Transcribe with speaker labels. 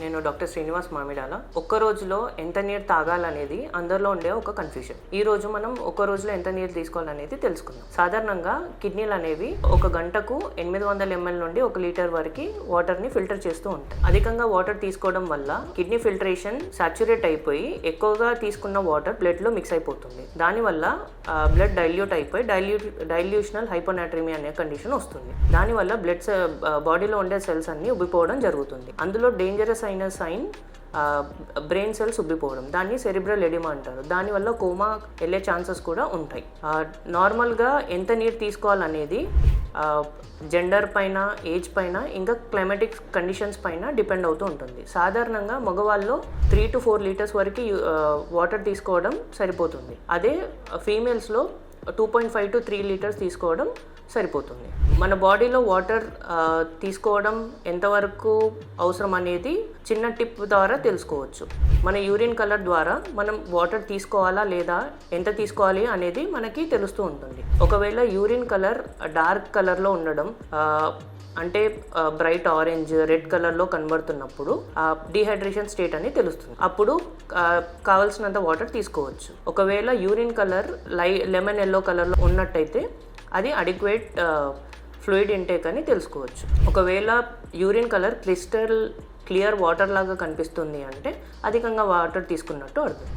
Speaker 1: నేను డాక్టర్ శ్రీనివాస్ మామిడాల. ఒక్క రోజులో ఎంత నీరు తాగాలనేది అందరిలో ఉండే ఒక కన్ఫ్యూజన్. ఈ రోజు మనం ఒక్క రోజులో ఎంత నీరు తీసుకోవాలనేది తెలుసుకుందాం. సాధారణంగా కిడ్నీలు అనేవి ఒక గంటకు 800 ml నుండి 1 లీటర్ వరకు వాటర్ని ఫిల్టర్ చేస్తూ ఉంటాయి. అధికంగా వాటర్ తీసుకోవడం వల్ల కిడ్నీ ఫిల్టరేషన్ సాచురేట్ అయిపోయి ఎక్కువగా తీసుకున్న వాటర్ బ్లడ్లో మిక్స్ అయిపోతుంది. దానివల్ల బ్లడ్ డైల్యూట్ అయిపోయి డైల్యూషనల్ హైపోనాట్రిమీ అనే కండిషన్ వస్తుంది. దానివల్ల బ్లడ్ బాడీలో ఉండే సెల్స్ అన్ని ఉబ్బిపోవడం జరుగుతుంది. అందులో డేంజరస్ అయిన సైన్ బ్రెయిన్ సెల్స్ ఉబ్బిపోవడం, దాన్ని సెరిబ్రల్ ఎడిమా అంటారు. దానివల్ల కోమా వెళ్ళే ఛాన్సెస్ కూడా ఉంటాయి. నార్మల్గా ఎంత నీరు తీసుకోవాలనేది జెండర్ పైన, ఏజ్ పైన, ఇంకా క్లైమాటిక్ కండిషన్స్ పైన డిపెండ్ అవుతూ ఉంటుంది. సాధారణంగా మగవాళ్ళలో 3 to 4 లీటర్స్ వరకు వాటర్ తీసుకోవడం సరిపోతుంది. అదే ఫీమేల్స్లో 2.5 to 3 లీటర్స్ తీసుకోవడం సరిపోతుంది. మన బాడీలో వాటర్ తీసుకోవడం ఎంతవరకు అవసరం అనేది చిన్న టిప్ ద్వారా తెలుసుకోవచ్చు. మన యూరిన్ కలర్ ద్వారా మనం వాటర్ తీసుకోవాలా లేదా ఎంత తీసుకోవాలి అనేది మనకి తెలుస్తూ ఉంటుంది. ఒకవేళ యూరిన్ కలర్ డార్క్ కలర్లో ఉండడం, అంటే బ్రైట్ ఆరెంజ్, రెడ్ కలర్లో కనబడుతున్నప్పుడు డీహైడ్రేషన్ స్టేట్ అని తెలుస్తుంది. అప్పుడు కావాల్సినంత వాటర్ తీసుకోవచ్చు. ఒకవేళ యూరిన్ కలర్ లెమన్ ఎల్లో కలర్లో ఉన్నట్టయితే అది అడిక్వేట్ ఫ్లూయిడ్ ఇంటేక్ అని తెలుసుకోవచ్చు. ఒకవేళ యూరిన్ కలర్ క్లియర్ వాటర్ లాగా కనిపిస్తుంది అంటే అధికంగా వాటర్ తీసుకున్నట్టు అర్థం.